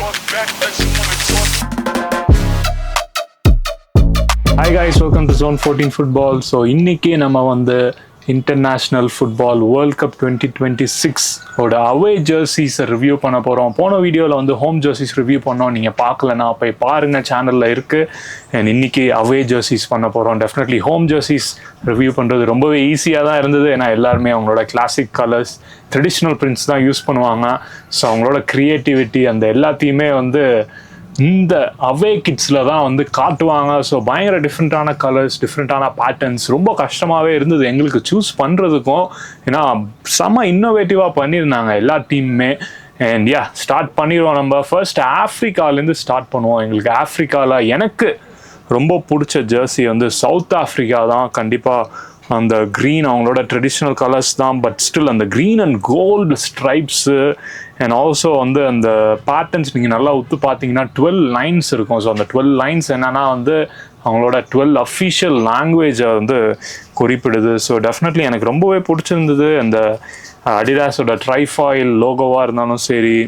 Hi guys, welcome to Zone 14 Football. So இன்னைக்கு நம்ம வந்து இன்டர்நேஷ்னல் ஃபுட்பால் வேர்ல்ட் கப் 2026 ஓட அவே ஜெர்சிஸை ரிவ்யூ பண்ண போகிறோம். போன வீடியோவில் வந்து ஹோம் ஜெர்சிஸ் ரிவ்யூ பண்ணோம். நீங்கள் பார்க்கலன்னா போய் பாருங்கள், சேனலில் இருக்குது. அண்ட் இன்னைக்கு அவே ஜெர்சிஸ் பண்ண போகிறோம். டெஃபினெட்லி ஹோம் ஜெர்சிஸ் ரிவ்யூ பண்ணுறது ரொம்பவே ஈஸியாக தான் இருந்தது. ஏன்னா எல்லாருமே அவங்களோட கிளாசிக் கலர்ஸ், ட்ரெடிஷ்னல் பிரிண்ட்ஸ் தான் யூஸ் பண்ணுவாங்க. ஸோ அவங்களோட க்ரியேட்டிவிட்டி அந்த எல்லாத்தையுமே வந்து இந்த அவே கிட்ஸில் தான் வந்து காட்டுவாங்க. ஸோ பயங்கர டிஃப்ரெண்ட்டான கலர்ஸ், டிஃப்ரெண்ட்டான பேட்டர்ன்ஸ், ரொம்ப கஷ்டமாகவே இருந்தது எங்களுக்கு சூஸ் பண்ணுறதுக்கும். ஏன்னா செம்ம இன்னோவேட்டிவாக பண்ணியிருந்தாங்க எல்லா டீமுமே. அண்ட் ஸ்டார்ட் பண்ணிடுவோம். நம்ம ஃபர்ஸ்ட் ஆஃப்ரிக்காலேருந்து ஸ்டார்ட் பண்ணுவோம். எங்களுக்கு ஆஃப்ரிக்காவில் எனக்கு ரொம்ப பிடிச்ச ஜெர்சி வந்து சவுத் ஆஃப்ரிக்கா தான். கண்டிப்பாக அந்த க்ரீன் அவங்களோட ட்ரெடிஷ்னல் கலர்ஸ் தான். பட் ஸ்டில் அந்த green and gold stripes and also வந்து அந்த பேட்டர்ன்ஸ் நீங்கள் நல்லா உத்து பார்த்தீங்கன்னா 12 லைன்ஸ் இருக்கும். ஸோ அந்த 12 லைன்ஸ் என்னென்னா வந்து அவங்களோட 12 அஃபிஷியல் லாங்குவேஜை வந்து குறிப்பிடுது. ஸோ டெஃபினெட்லி எனக்கு ரொம்பவே பிடிச்சிருந்தது. அந்த அடிடாஸோட ட்ரைஃபாயில் லோகோவாக இருந்தாலும் சரி,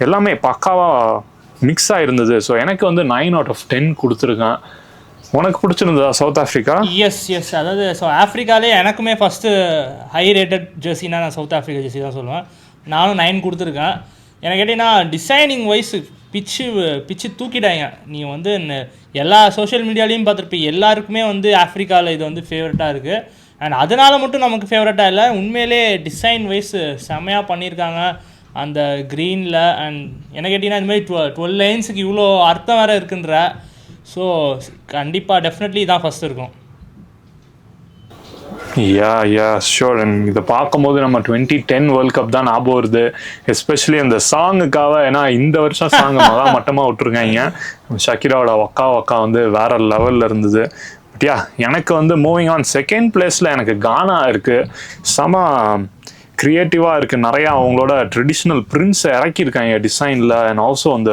எல்லாமே பக்காவாக மிக்ஸ் ஆகிருந்தது. ஸோ எனக்கு வந்து 9 out of 10 கொடுத்துருக்கேன். உனக்கு பிடிச்சிருந்ததா சவுத் ஆஃப்ரிக்கா? எஸ் அதாவது ஸோ ஆஃப்ரிக்காலே எனக்குமே ஃபஸ்ட்டு ஹை ரேட்டட் ஜெர்சினா நான் சவுத் ஆஃப்ரிக்கா ஜெர்சி தான் சொல்லுவேன். நானும் 9 கொடுத்துருக்கேன். எனக்கு கேட்டிங்கன்னா டிசைனிங் வைஸ் பிச்சு தூக்கிட்டாங்க. நீ வந்து எல்லா சோஷியல் மீடியாலையும் பார்த்துருப்பீங்க, எல்லாருக்குமே வந்து ஆஃப்ரிக்காவில் இது வந்து ஃபேவரட்டாக இருக்குது. அண்ட் அதனால் மட்டும் நமக்கு ஃபேவரட்டாக இல்லை, உண்மையிலே டிசைன் வைஸ் செம்மையாக பண்ணியிருக்காங்க அந்த க்ரீனில். அண்ட் என்ன கேட்டிங்கன்னா இந்த மாதிரி 12 லைன்ஸுக்கு இவ்வளோ அர்த்தம் வேறு இருக்குன்ற. ஸோ கண்டிப்பாக டெஃபினெட்லி இதான் ஃபஸ்ட் இருக்கும். ஷோர். இதை பார்க்கும்போது நம்ம 2010 வேர்ல்ட் கப் தான் ஞாபகம் வருது. எஸ்பெஷலி அந்த சாங்குக்காக. ஏன்னா இந்த வருஷம் சாங் மட்டமாக விட்டுருக்காங்க. ஷக்கீராவோட வக்கா வந்து வேற லெவலில் இருந்தது. பட் எனக்கு வந்து மூவிங் ஆன் செகண்ட் பிளேஸில் எனக்கு கானா இருக்குது. செம க்ரியேட்டிவாக இருக்குது. நிறையா அவங்களோட ட்ரெடிஷ்னல் பிரிண்ட்ஸை இறக்கியிருக்காங்க டிசைனில். அண்ட் ஆல்சோ அந்த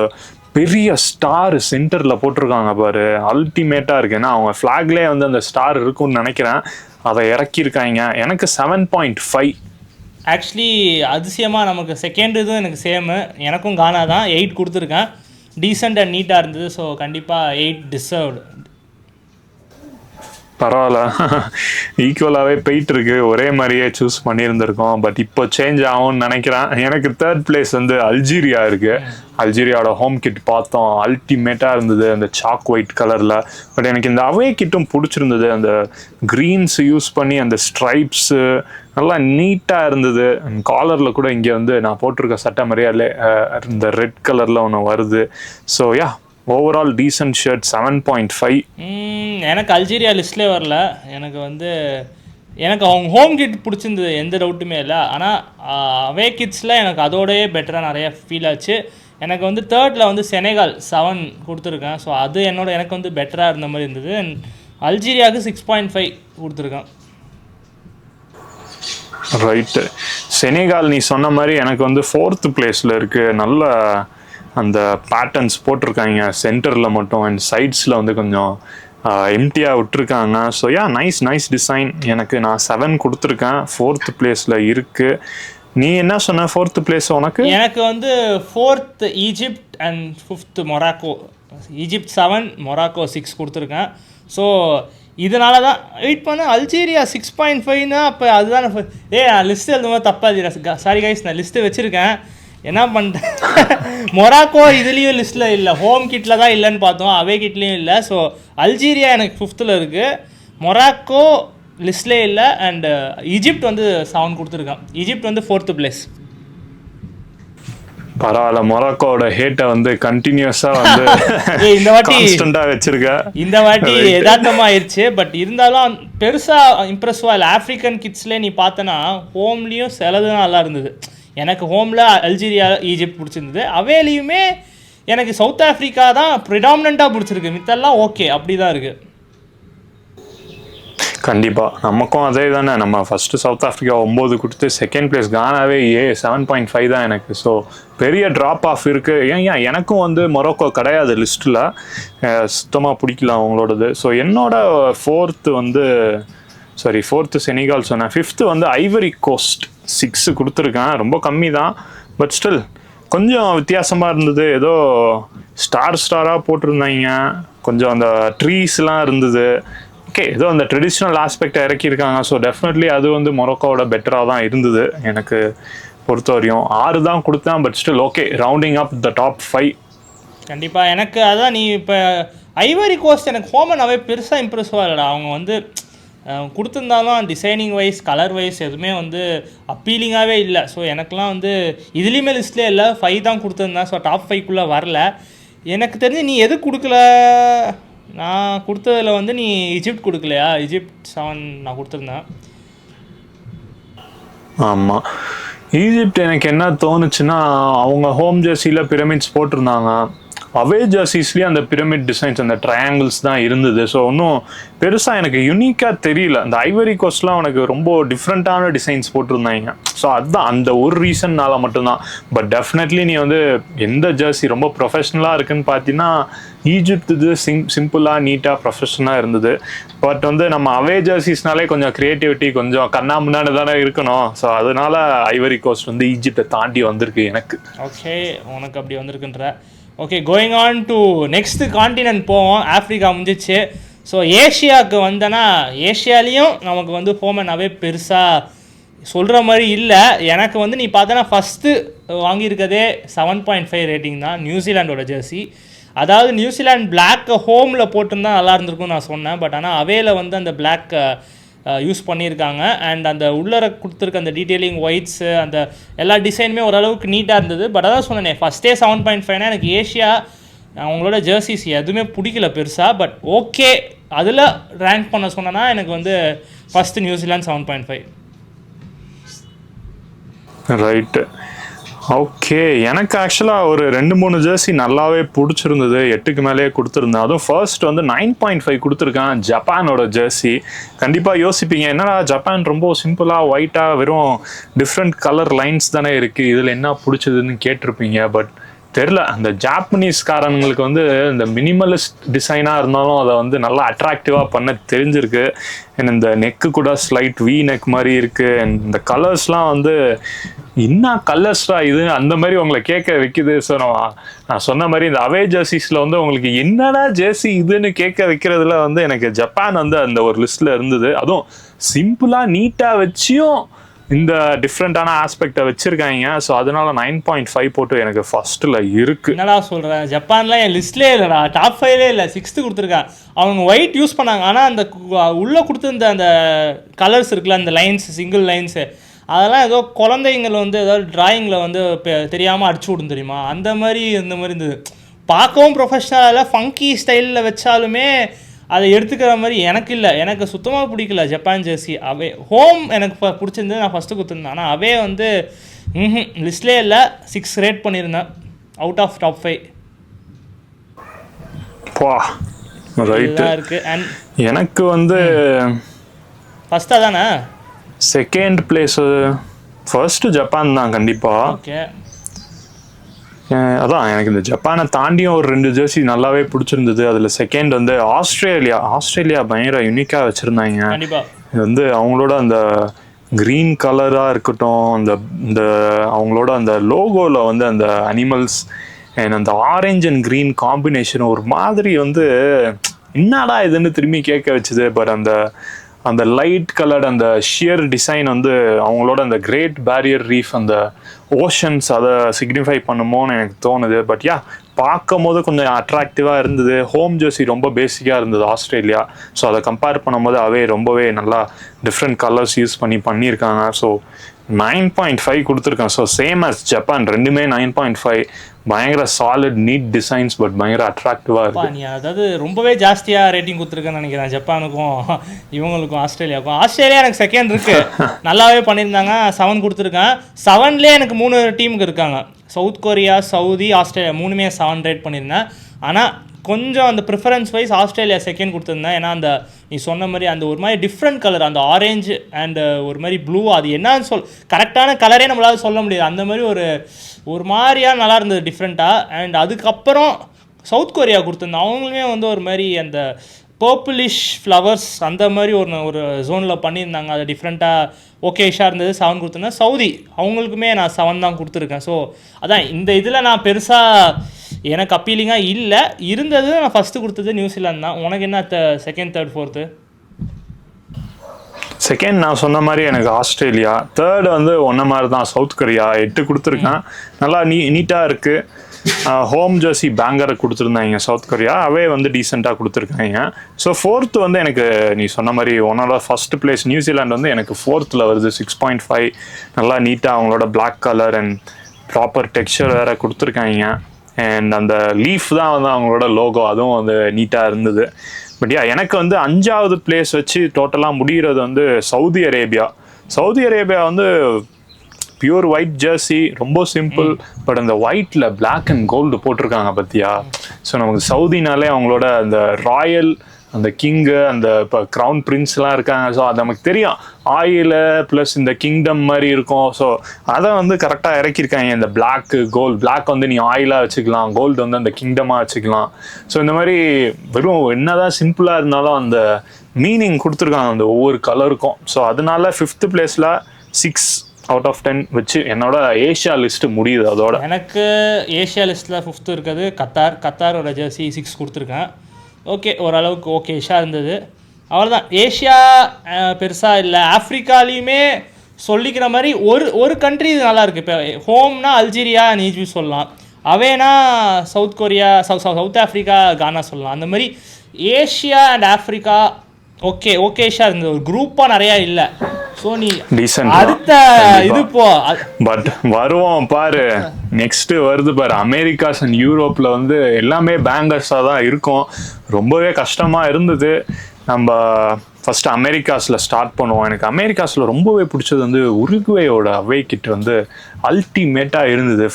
பெரிய ஸ்டார் சென்டரில் போட்டிருக்காங்க பாரு, அல்டிமேட்டாக இருக்குது. ஏன்னா அவங்க ஃப்ளாக்லேயே வந்து அந்த ஸ்டார் இருக்கும்னு நினைக்கிறேன், அதை இறக்கியிருக்காங்க. எனக்கு 7.5. ஆக்சுவலி அதிசயமாக நமக்கு செகண்ட் இதுவும் எனக்கு சேமு, எனக்கும் கானா தான் 8 கொடுத்துருக்கேன். டீசெண்ட் அண்ட் நீட்டாக இருந்தது. ஸோ கண்டிப்பாக 8 டிசர்வ்டு. பரவாயில்ல, ஈக்குவலாகவே போயிட்டுருக்கு. ஒரே மாதிரியே சூஸ் பண்ணியிருந்திருக்கோம். பட் இப்போ சேஞ்ச் ஆகும்னு நினைக்கிறேன். எனக்கு தேர்ட் பிளேஸ் வந்து அல்ஜீரியா இருக்குது. அல்ஜீரியாவோட ஹோம் கிட் பார்த்தோம், அல்டிமேட்டாக இருந்தது அந்த சாக் ஒயிட் கலரில். பட் எனக்கு இந்த அவே கிட்டும் பிடிச்சிருந்தது. அந்த க்ரீன்ஸ் யூஸ் பண்ணி அந்த ஸ்ட்ரைப்ஸு நல்லா நீட்டாக இருந்தது. காலரில் கூட இங்கே வந்து நான் போட்டிருக்க சட்டை மாதிரியே இந்த ரெட் கலரில் ஒன்று வருது. So overall decent shirt 7.5. எனக்கு அல்ஜீரியா லிஸ்ட்லேயே வரல. எனக்கு அவங்க ஹோம் கிட் பிடிச்சிருந்தது, எந்த டவுட்டுமே இல்லை. ஆனால் அவே கிட்ஸில் எனக்கு அதோடய பெட்டராக நிறையா ஃபீல் ஆச்சு. எனக்கு வந்து தேர்டில் வந்து செனகால் 7 கொடுத்துருக்கேன். ஸோ அது எனக்கு வந்து பெட்டராக இருந்த மாதிரி இருந்தது. அல்ஜீரியாவுக்கு 6.5 கொடுத்துருக்கேன். ரைட்டு. செனகால் நீ சொன்ன மாதிரி எனக்கு வந்து 4th பிளேஸில் இருக்குது. நல்ல அந்த பேட்டர்ன்ஸ் போட்டிருக்காங்க சென்டரில் மட்டும். அண்ட் சைட்ஸில் வந்து கொஞ்சம் எம்டியாக விட்டுருக்காங்க. So nice design. எனக்கு நான் 7 கொடுத்துருக்கேன். 4th பிளேஸில் இருக்குது. நீ என்ன சொன்ன 4th பிளேஸ் உனக்கு? எனக்கு வந்து 4th Egypt and 5th Morocco. Egypt 7, Morocco 6 கொடுத்துருக்கேன். ஸோ இதனால தான் வெயிட் பண்ண. அல்ஜீரியா 6.5னா அப்போ அதுதான் நான் லிஸ்ட்டு எழுதும்போது தப்பாக. சாரி கைஸ், நான் லிஸ்ட்டு வச்சுருக்கேன், என்ன பண்ணிட்டேன். மொராக்கோ இதுலேயும் லிஸ்ட்டில் இல்லை, ஹோம் கிட்டில் தான் இல்லைன்னு பார்த்தோம், அவே கிட்லேயும் இல்லை. ஸோ அல்ஜீரியா எனக்கு 5th இருக்குது, மொராக்கோ லிஸ்ட்லே இல்லை. அண்ட் ஈஜிப்ட் வந்து 7 கொடுத்துருக்கான். ஈஜிப்ட் வந்து 4th பிளேஸ். பரவாயில்ல, மொராக்கோட ஹேட்டை வந்து கண்டினியூஸாக வந்து இந்த வாட்டி வச்சிருக்கேன். இந்த வாட்டி யதார்த்தமாக ஆயிடுச்சு. பட் இருந்தாலும் பெருசாக இம்ப்ரெஸ்ஸாக இல்லை. ஆஃப்ரிக்கன் கிட்ஸ்லேயே நீ பார்த்தனா ஹோம்லேயும் சிலது நல்லா இருந்தது. எனக்கு ஹோமில் அல்ஜீரியா, ஈஜிப்ட் பிடிச்சிருந்தது. அவேலையுமே எனக்கு சவுத் ஆஃப்ரிக்கா தான் ப்ரிடாமினண்ட்டாக பிடிச்சிருக்கு. மித்தெல்லாம் ஓகே, அப்படி தான் இருக்குது. கண்டிப்பாக நமக்கும் அதே தானே. நம்ம ஃபஸ்ட்டு சவுத் ஆஃப்ரிக்கா 9 கொடுத்து செகண்ட் பிளேஸ் கானாவே 7.5 தான் எனக்கு. ஸோ பெரிய ட்ராப் ஆஃப் இருக்குது. எனக்கும் வந்து மொராக்கோ கிடையாது லிஸ்ட்டில், சுத்தமாக பிடிக்கல அவங்களோடது. ஸோ என்னோட 4th வந்து சாரி 4th செனிகால் சொன்னேன். 5th வந்து ஐவரி கோஸ்ட் 6 கொடுத்துருக்கேன். ரொம்ப கம்மி தான், பட் ஸ்டில் கொஞ்சம் வித்தியாசமாக இருந்தது. ஏதோ ஸ்டாராக போட்டிருந்தாங்க. கொஞ்சம் அந்த ட்ரீஸ்லாம் இருந்தது. ஓகே, ஏதோ அந்த ட்ரெடிஷ்னல் ஆஸ்பெக்டை இறக்கியிருக்காங்க. ஸோ டெஃபினெட்லி அது வந்து மொரோக்கோவோட பெட்டராக தான் இருந்தது எனக்கு பொறுத்த வரையும். 6 தான் கொடுத்தேன், but still okay, rounding up the top 5. கண்டிப்பாக எனக்கு அதான். நீ இப்போ ஐவரி கோஸ்ட் எனக்கு ஹோமனாவே பெருசாக இம்ப்ரெசிவாக இல்லைடா. அவங்க வந்து கொடுத்துருந்தாலும் டிசைனிங் வைஸ் கலர் வைஸ் எதுவுமே வந்து அப்பீலிங்காகவே இல்லை. ஸோ எனக்குலாம் வந்து இதுலேயுமே லிஸ்ட்லேயே இல்லை, 5 தான் கொடுத்துருந்தேன். ஸோ டாப் 5க்குள்ளே வரல. எனக்கு தெரிஞ்சு நீ எது கொடுக்கல? நான் கொடுத்ததில் வந்து நீ இஜிப்ட் கொடுக்கலையா? இஜிப்ட் 7 நான் கொடுத்துருந்தேன். ஆமாம், ஈஜிப்ட் எனக்கு என்ன தோணுச்சுன்னா, அவங்க ஹோம் ஜெர்சியில் பிரமிட்ஸ் போட்டிருந்தாங்க. அவே ஜெர்சிஸ்லேயே அந்த பிரமிட் டிசைன்ஸ், அந்த ட்ரையாங்கிள்ஸ் தான் இருந்தது. ஸோ இன்னும் பெருசாக எனக்கு யூனிக்காக தெரியல. அந்த ஐவரி கோஸ்ட்லாம் எனக்கு ரொம்ப டிஃப்ரெண்ட்டான டிசைன்ஸ் போட்டிருந்தாங்க. ஸோ அதுதான் அந்த ஒரு ரீசன்னால மட்டும்தான். பட் டெஃபினெட்லி நீ வந்து எந்த ஜெர்சி ரொம்ப ப்ரொஃபஷ்னலாக இருக்குன்னு பார்த்தீங்கன்னா, ஈஜிப்ட் இது சிம்பிளாக நீட்டாக ப்ரொஃபஷனாக இருந்தது. பட் வந்து நம்ம அவே ஜெர்சிஸ்னாலே கொஞ்சம் க்ரியேட்டிவிட்டி கொஞ்சம் கண்ணா முன்னாடி தானே இருக்கணும். ஸோ அதனால ஐவரி கோஸ்ட் வந்து ஈஜிப்டை தாண்டி வந்திருக்கு எனக்கு. ஓகே, உனக்கு அப்படி வந்திருக்குன்ற. Okay, going on to next continent போவோம். ஆஃப்ரிக்கா முடிஞ்சிச்சு. ஸோ ஏஷியாவுக்கு வந்தேன்னா, ஏஷியாலேயும் நமக்கு வந்து ஹோமனாவே பெருசாக சொல்கிற மாதிரி இல்லை. எனக்கு வந்து நீ பார்த்தனா ஃபஸ்ட்டு வாங்கியிருக்கதே 7.5 ரேட்டிங் தான், நியூசிலாண்டோட ஜெர்சி. அதாவது நியூசிலாண்ட் பிளாக்கை ஹோமில் போட்டிருந்தா நல்லா இருந்திருக்கும்னு நான் சொன்னேன். பட் ஆனால் அவேல வந்து அந்த பிளாக் யூஸ் பண்ணியிருக்காங்க. அண்ட் அந்த உள்ளர கொடுத்துருக்க அந்த டீட்டெயிலிங் ஒயிட்ஸு அந்த எல்லா டிசைனுமே ஓரளவுக்கு நீட்டாக இருந்தது. பட் அதான் சொன்னேன், ஃபஸ்ட்டே 7.5னா எனக்கு ஏஷியா அவங்களோட ஜெர்சிஸ் எதுவுமே பிடிக்கல பெருசாக. பட் ஓகே, அதில் ரேங்க் பண்ண சொன்னேன்னா எனக்கு வந்து ஃபஸ்ட்டு நியூசிலாந்து 7.5. Right, okay. எனக்கு ஆக்சுவலாக ஒரு 2-3 ஜெர்சி நல்லாவே பிடிச்சிருந்தது. 8க்கு மேலேயே கொடுத்துருந்தேன். அதுவும் ஃபர்ஸ்ட் வந்து 9.5 கொடுத்துருக்கேன், ஜப்பானோட ஜெர்சி. கண்டிப்பாக யோசிப்பீங்க, என்னடா ஜப்பான் ரொம்ப சிம்பிளாக ஒயிட்டாக வெறும் டிஃப்ரெண்ட் கலர் லைன்ஸ் தானே இருக்குது, இதில் என்ன பிடிச்சதுன்னு கேட்டிருப்பீங்க. பட் தெரில, அந்த ஜாப்பனீஸ்காரங்களுக்கு வந்து இந்த மினிமலிஸ்ட் டிசைனாக இருந்தாலும் அதை வந்து நல்லா அட்ராக்டிவாக பண்ண தெரிஞ்சிருக்கு. அண்ட் இந்த நெக்கு கூட ஸ்லைட் வி நெக் மாதிரி இருக்குது. அண்ட் இந்த கலர்ஸ்லாம் வந்து என்ன கலர்ஸ்டா இது அந்த மாதிரி உங்களை கேட்க வைக்குது. ஸோ நான் சொன்ன மாதிரி இந்த அவே ஜெர்சிஸில் வந்து உங்களுக்கு என்னடா ஜெர்சி இதுன்னு கேட்க வைக்கிறதுல வந்து எனக்கு ஜப்பான் வந்து அந்த ஒரு லிஸ்ட்டில் இருந்தது. அதுவும் சிம்பிளாக நீட்டாக வச்சியும் இந்த டிஃப்ரெண்ட்டான ஆஸ்பெக்டை வச்சுருக்காங்க. ஸோ அதனால 9.5 போட்டு எனக்கு ஃபர்ஸ்ட்டில் இருக்குது. என்னடா சொல்கிறேன், ஜப்பான்லாம் என் லிஸ்ட்லேயே இல்லைடா, டாப் 5லே இல்லை, 6th கொடுத்துருக்கான். அவங்க ஒயிட் யூஸ் பண்ணாங்க. ஆனால் அந்த உள்ளே கொடுத்துருந்த அந்த கலர்ஸ் இருக்குல்ல, அந்த லைன்ஸ், சிங்கிள் லைன்ஸு, அதெல்லாம் ஏதோ குழந்தைங்களை வந்து ஏதாவது ட்ராயிங்கில் வந்து தெரியாமல் அடிச்சு விடும் தெரியுமா, அந்த மாதிரி இந்த மாதிரி இருந்தது. பார்க்கவும் ப்ரொஃபஷ்னலாக ஃபங்கி ஸ்டைலில் வச்சாலுமே அதை எடுத்துக்கிற மாதிரி எனக்கு இல்லை. எனக்கு சுத்தமாக பிடிக்கல ஜப்பான் ஜெர்சி. அவே ஹோம் எனக்கு பிடிச்சிருந்தது, நான் ஃபஸ்ட்டு கொடுத்துருந்தேன். ஆனால் அவே வந்து லிஸ்ட்லேயே இல்லை, 6 ரேட் பண்ணியிருந்தேன் அவுட் ஆஃப் டாப் 5. இருக்கு. அண்ட் எனக்கு வந்து ஃபஸ்ட்டாக தானே, செகண்ட் பிளேஸு ஃபர்ஸ்ட்டு ஜப்பான் தான் கண்டிப்பாக. ஓகே, அதான் எனக்கு இந்த ஜப்பானை தாண்டியும் ஒரு 2 ஜெர்சி நல்லாவே பிடிச்சிருந்தது. அதில் செகண்ட் வந்து ஆஸ்திரேலியா பயங்கர யூனிக்காக வச்சுருந்தாங்க. இது வந்து அவங்களோட அந்த க்ரீன் கலராக இருக்கட்டும், இந்த அவங்களோட அந்த லோகோவில் வந்து அந்த அனிமல்ஸ் அண்ட் அந்த ஆரஞ்ச் அண்ட் க்ரீன் காம்பினேஷன் ஒரு மாதிரி வந்து என்னடா இதுன்னு திரும்பி கேட்க வச்சுது. பட் அந்த லைட் கலர்ட் அந்த ஷியர் டிசைன் வந்து அவங்களோட அந்த கிரேட் பேரியர் ரீஃப், அந்த ஓஷன்ஸ், அதை சிக்னிஃபை பண்ணுமோன்னு எனக்கு தோணுது. பட் பார்க்கும் போது கொஞ்சம் அட்ராக்டிவாக இருந்தது. ஹோம் ஜெர்சி ரொம்ப பேசிக்காக இருந்தது ஆஸ்திரேலியா. ஸோ அதை கம்பேர் பண்ணும்போது அவே ரொம்பவே நல்லா டிஃப்ரெண்ட் கலர்ஸ் யூஸ் பண்ணியிருக்காங்க. ஸோ 9.5 கொடுத்துருக்கேன். ஸோ சேம் அஸ் ஜப்பான், ரெண்டுமே 9.5. பயங்கர சாலிட் நீட் டிசைன்ஸ், பட் பயங்கர அட்ராக்டிவாக இருக்கு. நீ அதாவது ரொம்பவே ஜாஸ்தியாக ரேட்டிங் கொடுத்துருக்கேன்னு நினைக்கிறேன் ஜப்பானுக்கும் இவங்களுக்கும் ஆஸ்திரேலியாவுக்கும். ஆஸ்திரேலியா எனக்கு செகண்ட் இருக்கு, நல்லாவே பண்ணியிருந்தாங்க, 7 கொடுத்துருக்கேன். 7லேயே எனக்கு 3 டீமுக்கு இருக்காங்க, சவுத் கொரியா, சவுதி, ஆஸ்திரேலியா, 3மே 7 ரேட் பண்ணியிருந்தேன். ஆனால் கொஞ்சம் அந்த ப்ரிஃபரன்ஸ் வைஸ் ஆஸ்திரேலியா செகண்ட் கொடுத்துருந்தேன். ஏன்னா அந்த நீ சொன்ன மாதிரி அந்த ஒரு மாதிரி டிஃப்ரெண்ட் கலர், அந்த ஆரஞ்சு அண்ட் ஒரு மாதிரி ப்ளூ, அது என்னன்னு கரெக்டான கலரே நம்மளால சொல்ல முடியாது, அந்த மாதிரி ஒரு மாதிரியாக நல்லா இருந்தது டிஃப்ரெண்ட்டாக. அண்ட் அதுக்கப்புறம் சவுத் கொரியா கொடுத்துருந்தேன். அவங்களுமே வந்து ஒரு மாதிரி அந்த பர்பிளிஷ் ஃப்ளவர்ஸ் அந்த மாதிரி ஒரு ஜோனில் பண்ணியிருந்தாங்க. அது டிஃப்ரெண்ட்டாக ஓகேஷாக இருந்தது. 7 கொடுத்துருந்தேன். சவுதி அவங்களுக்குமே நான் 7 தான் கொடுத்துருக்கேன். ஸோ அதான் இந்த இதில் நான் பெருசாக எனக்கு அப்பீலிங்காக இல்லை. இருந்தது நான் ஃபஸ்ட்டு கொடுத்தது நியூசிலாந்து தான். உனக்கு என்ன செகண்ட், தேர்ட், ஃபோர்த்து? செகண்ட் நான் சொன்ன மாதிரி எனக்கு ஆஸ்திரேலியா. தேர்டு வந்து ஒன்ன மாதிரி தான் சவுத் கொரியா. 8 கொடுத்துருக்கேன். நல்லா நீட்டாக இருக்குது. ஹோம் ஜெர்சி பேங்கரை கொடுத்துருந்தாங்க சவுத் கொரியா. அவே வந்து டீசெண்டாக கொடுத்துருக்காங்க. ஸோ ஃபோர்த்து வந்து எனக்கு நீ சொன்ன மாதிரி ஒன்னோட ஃபர்ஸ்ட் பிளேஸ் நியூசிலாந்து வந்து எனக்கு 4th வருது. 6.5 நல்லா நீட்டாக அவங்களோட black colour and proper texture வேறு கொடுத்துருக்காங்க. அண்ட் அந்த லீஃப் தான் வந்து அவங்களோட லோகோ, அதுவும் வந்து நீட்டாக இருந்தது. பட் எனக்கு வந்து 5வது பிளேஸ் வச்சு டோட்டலாக முடிகிறது வந்து சவுதி அரேபியா. சவுதி அரேபியா வந்து பியூர் ஒயிட் ஜெர்சி, ரொம்ப சிம்பிள். பட் அந்த ஒயிட்டில் பிளாக் அண்ட் கோல்டு போட்டிருக்காங்க பார்த்தியா. ஸோ நமக்கு சவுதினாலே அவங்களோட அந்த ராயல், அந்த கிங்கு, அந்த இப்போ க்ரௌன் பிரின்ஸ்லாம் இருக்காங்க. ஸோ அது நமக்கு தெரியும். ஆயில் ப்ளஸ் இந்த கிங்டம் மாதிரி இருக்கும். ஸோ அதை வந்து கரெக்டாக இறக்கியிருக்காங்க. இந்த பிளாக்கு கோல்டு, பிளாக் வந்து நீ ஆயிலாக வச்சுக்கலாம், கோல்டு வந்து அந்த கிங்டமாக வச்சுக்கலாம். ஸோ இந்த மாதிரி வெறும் என்னதான் சிம்பிளாக இருந்தாலும் அந்த மீனிங் கொடுத்துருக்காங்க அந்த ஒவ்வொரு கலருக்கும். ஸோ அதனால 5th பிளேஸில் 6 out of 10 வச்சு என்னோட ஏஷியா லிஸ்ட்டு முடியுது. அதோட எனக்கு ஏஷியா லிஸ்ட்டில் 5th இருக்கிறது கத்தாரோட ஜெர்சி 6 கொடுத்துருக்கேன். ஓகே, ஓரளவுக்கு ஓகேஷாக இருந்தது. அவ்வளோதான். ஏஷியா பெருசாக இல்லை. ஆஃப்ரிக்காலேயுமே சொல்லிக்கிற மாதிரி ஒரு கண்ட்ரி இது நல்லாயிருக்கு. இப்போ ஹோம்னா அல்ஜீரியா, ஈஜிப்ட் சொல்லலாம். அவேனா சவுத் கொரியா, சவுத் ஆஃப்ரிக்கா, கானா சொல்லலாம். அந்த மாதிரி ஏஷியா அண்ட் ஆஃப்ரிக்கா ஓகேஷாக இருந்தது. ஒரு குரூப்பாக நிறையா இல்லை. ஸோ நீ அடுத்த இது பட் வருவோம் பாரு. நெக்ஸ்ட் வருது பாரு, அமெரிக்காஸ் அண்ட் யூரோப்பில் வந்து எல்லாமே பேங்கர்ஸாக தான் இருக்கும். ரொம்பவே கஷ்டமாக இருந்தது. நம்ம ஃபஸ்ட்டு அமெரிக்காஸில் ஸ்டார்ட் பண்ணுவோம். எனக்கு அமெரிக்காஸில் ரொம்பவே பிடிச்சது வந்து உருகுவேயோட அவே கிட் வந்து அல்டிமேட்டாக இருந்தது.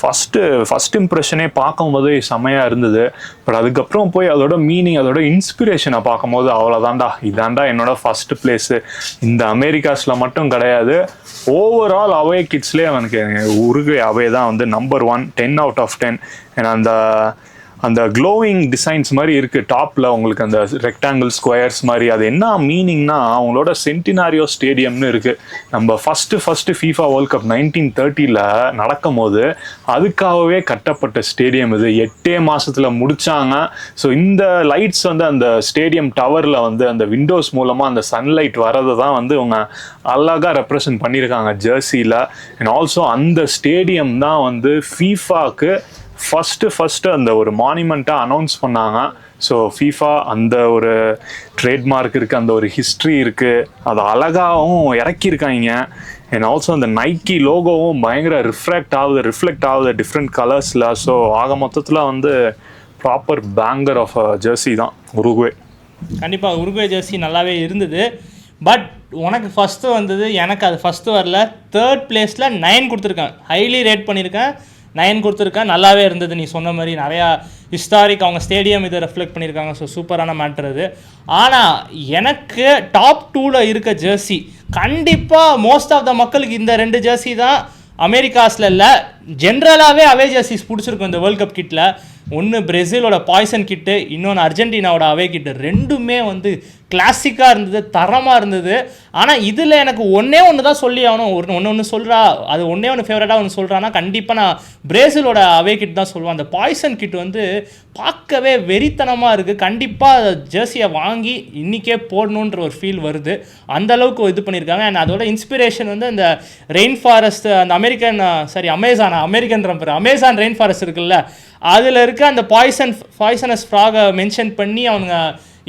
ஃபஸ்ட் இம்ப்ரெஷனே பார்க்கும்போதே செமையாக இருந்தது. பட் அதுக்கப்புறம் போய் அதோட மீனிங், அதோட இன்ஸ்பிரேஷனை பார்க்கும்போது அவ்வளோதான்டா, இதாண்டா என்னோட ஃபஸ்ட்டு பிளேஸு. இந்த அமெரிக்காஸில் மட்டும் கிடையாது, ஓவரால் அவே கிட்ஸ்லேயே அவனுக்கு உருகுவே அவே தான் வந்து நம்பர் 1, 10 out of 10. ஏன்னா அந்த க்ளோவிங் டிசைன்ஸ் மாதிரி இருக்குது டாப்பில் உங்களுக்கு, அந்த ரெக்டாங்கிள் ஸ்கொயர்ஸ் மாதிரி. அது என்ன மீனிங்னா அவங்களோட சென்டினாரியோ ஸ்டேடியம்னு இருக்குது. நம்ம ஃபஸ்ட்டு FIFA வேர்ல்ட் கப் 1930 நடக்கும் போது அதுக்காகவே கட்டப்பட்ட ஸ்டேடியம் இது. 8 மாதத்தில் முடித்தாங்க. ஸோ இந்த லைட்ஸ் வந்து அந்த ஸ்டேடியம் டவரில் வந்து அந்த விண்டோஸ் மூலமாக அந்த சன்லைட் வரதை தான் வந்து அவங்க அழகாக ரெப்ரசன்ட் பண்ணியிருக்காங்க ஜெர்சியில். அண்ட் ஆல்சோ அந்த ஸ்டேடியம் தான் வந்து ஃபீஃபாக்கு ஃபஸ்ட்டு அந்த ஒரு மானிமெண்ட்டாக அனௌன்ஸ் பண்ணாங்க. ஸோ FIFA அந்த ஒரு ட்ரேட்மார்க் இருக்குது, அந்த ஒரு ஹிஸ்ட்ரி இருக்குது, அதை அழகாகவும் இறக்கியிருக்காங்க. அண்ட் ஆல்சோ அந்த நைக்கி லோகோவும் பயங்கர ரிஃப்ளெக்ட் ஆகுது டிஃப்ரெண்ட் கலர்ஸில். ஸோ ஆக மொத்தத்தில் வந்து ப்ராப்பர் பேங்கர் ஆஃப் ஜெர்சி தான் உருகுவே. கண்டிப்பாக உருகுவே ஜெர்சி நல்லாவே இருந்தது. பட் உனக்கு ஃபஸ்ட்டு வந்தது, எனக்கு அது ஃபஸ்ட்டு வரல. 3rd பிளேஸில் 9 கொடுத்துருக்கேன். ஹைலி ரேட் பண்ணியிருக்கேன், 9 கொடுத்துருக்கேன். நல்லாவே இருந்தது. நீ சொன்ன மாதிரி நிறையா ஹிஸ்டாரிக் அவங்க ஸ்டேடியம் இதை ரெஃப்ளெக்ட் பண்ணியிருக்காங்க. ஸோ சூப்பரான மேட்ரு அது. ஆனால் எனக்கு டாப் 2ல் இருக்க ஜெர்சி கண்டிப்பாக மோஸ்ட் ஆஃப் த மக்களுக்கு இந்த 2 ஜெர்சி தான். அமெரிக்காஸில் இல்லை, ஜென்ரலாகவே அவே ஜெர்சிஸ் பிடிச்சிருக்கும் இந்த வேர்ல்ட் கப் கிட்டில். ஒன்று பிரேசிலோட பாய்சன் கிட்டு, இன்னொன்று அர்ஜென்டினாவோட அவே கிட்டு. ரெண்டுமே வந்து கிளாசிக்காக இருந்தது, தரமாக இருந்தது. ஆனால் இதில் எனக்கு ஒன்று தான் சொல்லி ஆகணும். ஒன்று சொல்கிறா, அது ஒன்று ஃபேவரட்டாக ஒன்று சொல்கிறான்னா கண்டிப்பாக நான் பிரேசிலோட அவே கிட் தான் சொல்லுவேன். அந்த பாய்சன் கிட் வந்து பார்க்கவே வெறித்தனமாக இருக்குது. கண்டிப்பாக ஜெர்சியை வாங்கி இன்றைக்கே போடணுன்ற ஒரு ஃபீல் வருது. அந்தளவுக்கு இது பண்ணியிருக்காங்க. அண்ட் அதோட இன்ஸ்பிரேஷன் வந்து அந்த ரெயின் ஃபாரஸ்ட், அந்த அமேசான் ரெயின் ஃபாரஸ்ட் இருக்குல்ல, அதில் இருக்க அந்த பாய்சனஸ் ஃப்ராகை மென்ஷன் பண்ணி அவங்க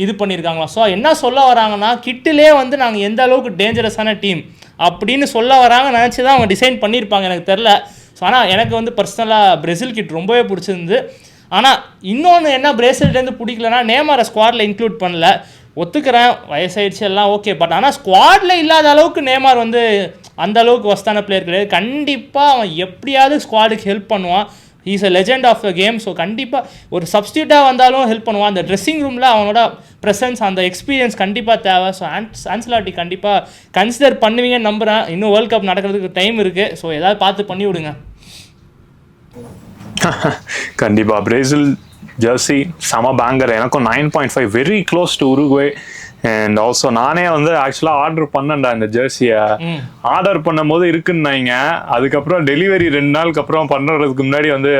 இது பண்ணியிருக்காங்களா. ஸோ என்ன சொல்ல வராங்கன்னா, கிட்டிலே வந்து நாங்கள் எந்த அளவுக்கு டேஞ்சரஸான டீம் அப்படின்னு சொல்ல வராங்க நினச்சி தான் அவங்க டிசைன் பண்ணியிருப்பாங்க, எனக்கு தெரில. ஸோ ஆனால் எனக்கு வந்து பர்சனலாக பிரேசில் கிட் ரொம்பவே பிடிச்சிருந்து. ஆனால் இன்னொன்று என்ன பிரேசில்லேருந்து பிடிக்கலன்னா, நேமாரை ஸ்குவாடில் இன்க்ளூட் பண்ணல. ஒத்துக்கிறேன், வயசாயிடுச்சு எல்லாம் ஓகே. பட் ஆனால் ஸ்குவாடில் இல்லாத அளவுக்கு நேமார் வந்து அந்த அளவுக்கு வஸ்தான பிளேயர் கிடையாது. கண்டிப்பாக அவன் எப்படியாவது ஸ்குவாடுக்கு ஹெல்ப் பண்ணுவான். He's a legend of the game. So கண்டிப்பாக ஒரு சப்ஸ்டியூட்டாக வந்தாலும் ஹெல்ப் பண்ணுவான். அந்த ட்ரெஸ்ஸிங் ரூமில் அவனோட ப்ரெசன்ஸ், அந்த எக்ஸ்பீரியன்ஸ் கண்டிப்பாக தேவை. ஸோ ஆன்சலாட்டி கண்டிப்பாக கன்சிடர் பண்ணுவீங்கன்னு நம்புகிறேன். இன்னும் வேர்ல்ட் கப் நடக்கிறதுக்கு டைம் இருக்குது. ஸோ ஏதாவது பார்த்து பண்ணி விடுங்க. கண்டிப்பா பிரேசில் ஜெர்சி செம பேங்கர். எனக்கும் 9.5 very close to Uruguay. And also நானே வந்து ஆக்சுவலாக ஆர்டர் பண்ணேன்டா இந்த ஜெர்சியை. ஆர்டர் பண்ணும்போது இருக்குன்னாங்க. அதுக்கப்புறம் டெலிவரி 2 நாளுக்கு அப்புறம் பண்ணுறதுக்கு முன்னாடி வந்து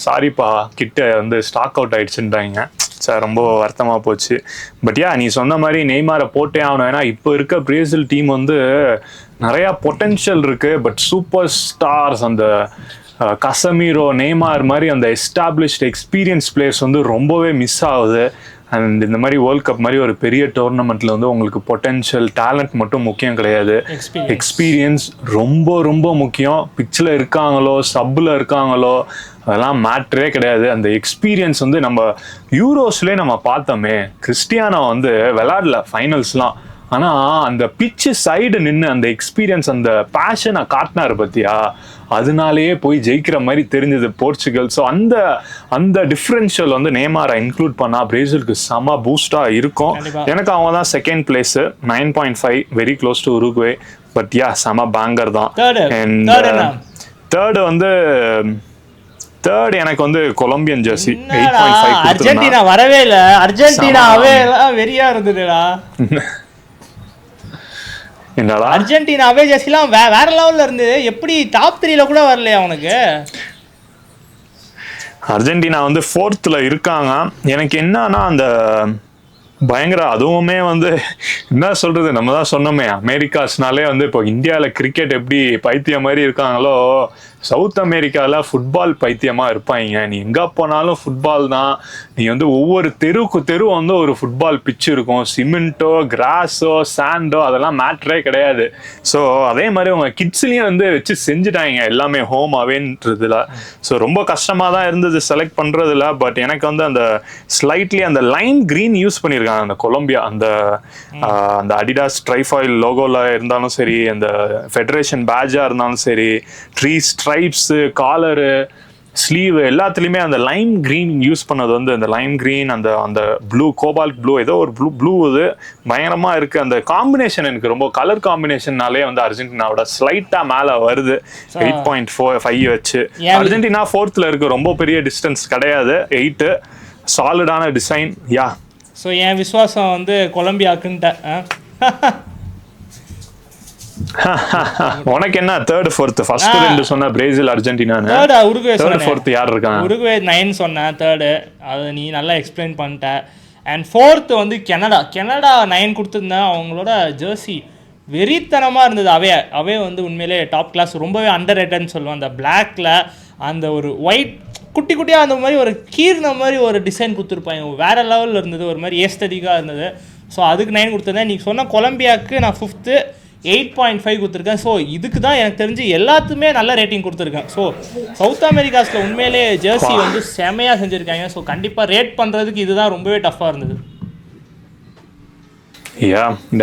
சாரிப்பா கிட்ட வந்து ஸ்டாக் அவுட் ஆயிடுச்சுன்றாங்க. சார் ரொம்ப வருத்தமாக போச்சு. பட் நீ சொன்ன மாதிரி நெய்மாரை போட்டே ஆகணும். ஏன்னா இப்போ இருக்க பிரேசில் டீம் வந்து நிறையா பொட்டென்ஷியல் இருக்குது. பட் சூப்பர் ஸ்டார்ஸ் அந்த கசமீரோ நெய்மார் மாதிரி அந்த எஸ்டாப்ளிஷ்ட் எக்ஸ்பீரியன்ஸ் பிளேயர்ஸ் வந்து ரொம்பவே மிஸ் ஆகுது. அண்ட் இந்த மாதிரி வேர்ல்ட் கப் மாதிரி ஒரு பெரிய டோர்னமெண்ட்டில் வந்து உங்களுக்கு பொட்டென்ஷியல் டேலண்ட் மட்டும் முக்கியம் கிடையாது, எக்ஸ்பீரியன்ஸ் ரொம்ப ரொம்ப முக்கியம். பிச்சில் இருக்காங்களோ சப்பில் இருக்காங்களோ அதெல்லாம் மேட்ரே கிடையாது. அந்த எக்ஸ்பீரியன்ஸ் வந்து நம்ம யூரோஸ்லேயே நம்ம பார்த்தோமே. கிறிஸ்டியானோ வந்து விளையாடல ஃபைனல்ஸ்லாம், ஆனால் அந்த பிச்சு சைடு நின்று அந்த எக்ஸ்பீரியன்ஸ் அந்த பேஷனை காட்டினார் பத்தியா, அதனாலேயே போய் ஜெயிக்கிற மாதிரி தெரிஞ்சது போர்ச்சுகல். ஸோ அந்த அந்த டிஃப்ரென்ஷியல் வந்து நெய்மாரை இன்க்ளூட் பண்ணால் பிரேசிலுக்கு செம பூஸ்டாக இருக்கும். எனக்கு அவங்க தான் second place 9.5 very close to Uruguay. But செம பேங்கர் தான். அண்ட் தேர்டு வந்து தேர்ட் எனக்கு வந்து கொலம்பியன் ஜெர்சி 8.5. அர்ஜென்டினா வரவே இல்லை. அர்ஜென்டினாவே வெறியா இருந்ததுடா. என்னடா அர்ஜென்டினாவே ஜெர்சிலாம் வேற லெவல்ல இருந்து எப்படி டாப் 3ல கூட வரலையா அவனுக்கு? அர்ஜென்டினா வந்து 4th இருக்காங்க. எனக்கு என்னன்னா அந்த பயங்கர அதுவுமே வந்து என்ன சொல்றது, நம்ம தான் சொன்னோமே அமெரிக்காஸ்னாலே வந்து இப்போ இந்தியாவில் கிரிக்கெட் எப்படி பைத்தியம் மாதிரி இருக்காங்களோ சவுத் அமெரிக்காவில் ஃபுட்பால் பைத்தியமாக இருப்பாங்க. நீ எங்கே போனாலும் ஃபுட்பால் தான். நீ வந்து ஒவ்வொரு தெருவுக்கு தெரு வந்து ஒரு ஃபுட்பால் பிச்சு இருக்கும். சிமெண்ட்டோ கிராஸோ சாண்டோ அதெல்லாம் மேட்ரே கிடையாது. ஸோ அதே மாதிரி உங்கள் கிட்ஸ்லேயும் வந்து வச்சு செஞ்சுட்டாங்க எல்லாமே ஹோம் அவேன்றதுல. ஸோ ரொம்ப கஷ்டமாக தான் இருந்தது செலக்ட் பண்ணுறதுல. பட் எனக்கு வந்து அந்த ஸ்லைட்லி அந்த லைன் க்ரீன் யூஸ் பண்ணியிருக்காங்க அந்த கொலம்பியா. அந்த அந்த அடிடாஸ் ட்ரைஃபாயில் லோகோவில் இருந்தாலும் சரி, அந்த ஃபெடரேஷன் பேட்சாக இருந்தாலும் சரி, ட்ரீ ஸ்ட்ரைப்ஸு காலரு ஸ்லீவ் எல்லாத்துலேயுமே அந்த லைம் க்ரீன் யூஸ் பண்ணது வந்து அந்த லைம் க்ரீன் அந்த அந்த ப்ளூ கோபால்ட் ப்ளூ ஏதோ ஒரு ப்ளூ இது பயங்கரமாக இருக்குது. அந்த காம்பினேஷன் எனக்கு ரொம்ப கலர் காம்பினேஷன்னாலே வந்து அர்ஜென்டினாவோட ஸ்லைட்டாக மேலே வருது. 8.5 வச்சு அர்ஜென்டினா 4th இருக்கு. ரொம்ப பெரிய டிஸ்டன்ஸ் கிடையாது. 8 சாலிடான டிசைன். ஸோ என் விசுவாசம் வந்து கொலம்பியாக்குன்ட்டேன். உனக்கு என்ன தேர்ட் ஃபோர்த்? ஃபர்ஸ்ட் ரெண்டு சொன்ன பிரேசில் அர்ஜென்டினான்னு. தேர்ட் உருகுவே சொன்னேன். ஃபோர்த் யார் இருக்காங்க? உருகுவே 9 சொன்னேன். தேர்டு அது நீ நல்லா எக்ஸ்பிளைன் பண்ணிட்ட. அண்ட் ஃபோர்த்து வந்து கனடா 9 கொடுத்துருந்தேன். அவங்களோட ஜெர்சி வெறித்தனமாக இருந்தது. அவே வந்து உண்மையிலே டாப் கிளாஸ். ரொம்பவே அண்டர் ரேட்டட்னு சொல்லுவேன். அந்த பிளாக்ல அந்த ஒரு ஒயிட் குட்டி குட்டியாக அந்த மாதிரி ஒரு கீர்ன மாதிரி ஒரு டிசைன் கொடுத்துருப்பாங்க. வேறு லெவலில் இருந்தது. ஒரு மாதிரி ஏஸ்தட்டிக்காக இருந்தது. ஸோ அதுக்கு 9 கொடுத்துருந்தேன். நீ சொன்ன கொலம்பியாவுக்கு நான் 5th 8.5 கொடுத்துருக்கேன். ஸோ இதுக்கு தான் எனக்கு தெரிஞ்சு எல்லாத்துமே நல்ல ரேட்டிங் கொடுத்துருக்கேன். ஸோ சவுத் அமெரிக்காஸில் உண்மையிலே ஜெர்சி வந்து செமையாக செஞ்சுருக்காங்க. ஸோ கண்டிப்பாக ரேட் பண்ணுறதுக்கு இதுதான் ரொம்பவே டஃப்பாக இருந்தது.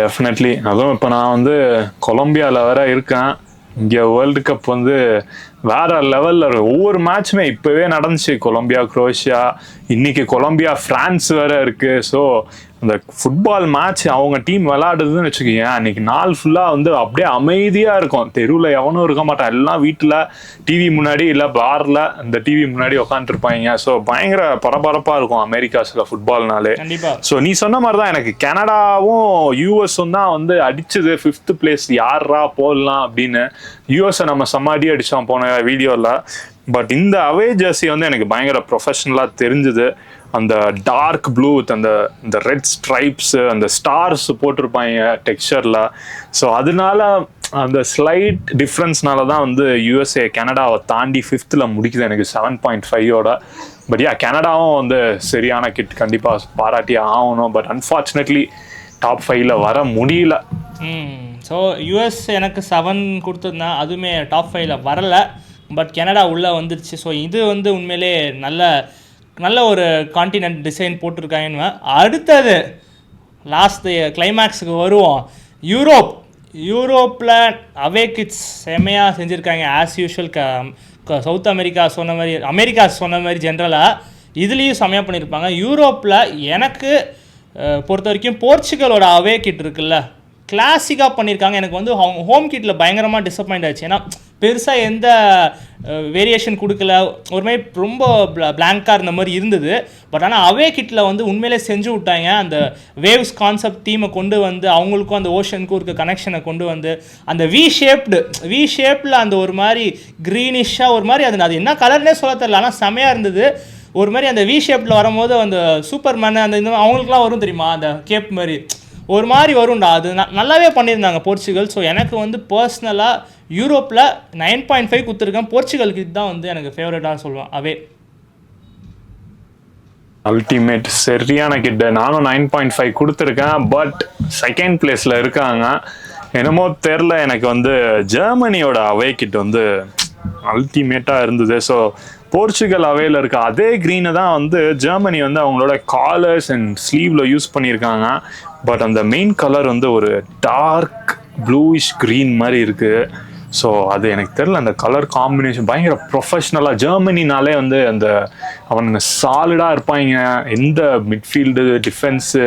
டெஃபினெட்லி. அதுவும் இப்போ நான் வந்து கொலம்பியாவில் வேற இருக்கேன். இங்கே வேர்ல்டு கப் வந்து வேற லெவலில் ஒவ்வொரு மேட்சுமே இப்போவே நடந்துச்சு. கொலம்பியா குரோஷியா, இன்னைக்கு கொலம்பியா ஃப்ரான்ஸ் வேற இருக்கு. ஸோ அந்த ஃபுட்பால் மேட்ச் அவங்க டீம் விளையாடுதுன்னு வச்சுக்கோங்க, அன்னைக்கு நாள் ஃபுல்லாக வந்து அப்படியே அமைதியாக இருக்கும். தெருவில் எவனும் இருக்க மாட்டான். எல்லாம் வீட்டில் டிவி முன்னாடி இல்லை பாரில் அந்த டிவி முன்னாடி உட்காந்துருப்பாங்க. ஸோ பயங்கர பரபரப்பாக இருக்கும் அமெரிக்காஸில் ஃபுட்பால்னாலே. ஸோ நீ சொன்ன மாதிரி தான் எனக்கு கனடாவும் யூஎஸும் தான் வந்து அடிச்சது 5th பிளேஸ். யாரா போடலாம் அப்படின்னு யூஎஸை நம்ம சம்மாடி அடித்தோம் போன வீடியோவில். பட் இந்த அவே ஜெர்சி வந்து எனக்கு பயங்கர ப்ரொஃபஷனலாக தெரிஞ்சுது. அந்த டார்க் ப்ளூ வித் அந்த ரெட் ஸ்ட்ரைப்ஸு அந்த ஸ்டார்ஸ் போட்டிருப்பாங்க டெக்ஸ்சரில். ஸோ அதனால அந்த ஸ்லைட் டிஃப்ரென்ஸ்னால தான் வந்து யூஎஸ்ஏ கனடாவை தாண்டி 5th முடிக்குது எனக்கு 7.5ஓட. பட் கனடாவும் வந்து சரியான கிட், கண்டிப்பாக பாராட்டி ஆகணும். பட் அன்ஃபார்ச்சுனேட்லி டாப் 5ல் வர முடியல. ஸோ யூஎஸ் எனக்கு 7 கொடுத்துருந்தேன். அதுவுமே டாப் 5ல் வரலை. பட் கனடா உள்ளே வந்துருச்சு. ஸோ இது வந்து உண்மையிலே நல்ல ஒரு கான்டினென்ட் டிசைன் போட்டிருக்காங்கன்னு. அடுத்தது லாஸ்ட் கிளைமேக்ஸுக்கு வருவோம். யூரோப்பில் அவே கிட்ஸ் செம்மையாக செஞ்சுருக்காங்க ஆஸ் யூஷுவல். சவுத் அமெரிக்கா சொன்ன மாதிரி ஜென்ரலாக இதுலேயும் செம்மையாக பண்ணியிருப்பாங்க. யூரோப்பில் எனக்கு பொறுத்த வரைக்கும் போர்ச்சுகலோட அவே கிட் இருக்குல்ல, கிளாசிக்காக பண்ணியிருக்காங்க. எனக்கு வந்து அவங்க ஹோம் கிட்டில் பயங்கரமாக டிசப்பாயிண்ட் ஆச்சு. ஏன்னா பெருசாக எந்த வேரியேஷன் கொடுக்கல, ஒரு மாதிரி ரொம்ப பிளாங்காக இருந்த மாதிரி இருந்தது. பட் ஆனால் அவே கிட்டில் வந்து உண்மையிலே செஞ்சு விட்டாங்க. அந்த வேவ்ஸ் கான்செப்ட் டீமை கொண்டு வந்து அவங்களுக்கும் அந்த ஓஷனுக்கும் இருக்க கனெக்ஷனை கொண்டு வந்து அந்த வி ஷேப்பில் அந்த ஒரு மாதிரி க்ரீனிஷாக ஒரு மாதிரி அது என்ன கலர்னே சொல்ல தெரியல, ஆனால் செமையாக இருந்தது. ஒரு மாதிரி அந்த வி ஷேப்பில் வரும்போது அந்த சூப்பர்மேன் அந்த இந்த அவங்களுக்குலாம் வரும் தெரியுமா, அந்த கேப் மாதிரி ஒரு மாதிரி வரும்டா. அது நல்லாவே பண்ணியிருந்தாங்க போர்ச்சுகல். ஸோ எனக்கு வந்து பர்சனலாக யூரோப்பில் 9.5 கொடுத்துருக்கேன். போர்ச்சுகலுக்கு இதுதான் வந்து எனக்கு ஃபேவரட்டாக சொல்லுவேன். அவே அல்டிமேட் சரியான கிட்ட. நானும் 9.5 கொடுத்துருக்கேன். பட் செகண்ட் பிளேஸில் இருக்காங்க. என்னமோ தெரில, எனக்கு வந்து ஜெர்மனியோட அவே கிட் வந்து அல்டிமேட்டாக இருந்தது. ஸோ போர்ச்சுகல் அவையில் இருக்க அதே க்ரீனை தான் வந்து ஜெர்மனி வந்து அவங்களோட காலர்ஸ் அண்ட் ஸ்லீவில் யூஸ் பண்ணியிருக்காங்க. பட் அந்த மெயின் கலர் வந்து ஒரு டார்க் ப்ளூயிஷ் க்ரீன் மாதிரி இருக்குது. ஸோ அது எனக்கு தெரில, அந்த கலர் காம்பினேஷன் பயங்கர ப்ரொஃபஷ்னலாக. ஜெர்மனினாலே வந்து அந்த அவனுங்க சாலிடாக இருப்பாங்க. எந்த மிட்ஃபீல்டு, டிஃபென்ஸு,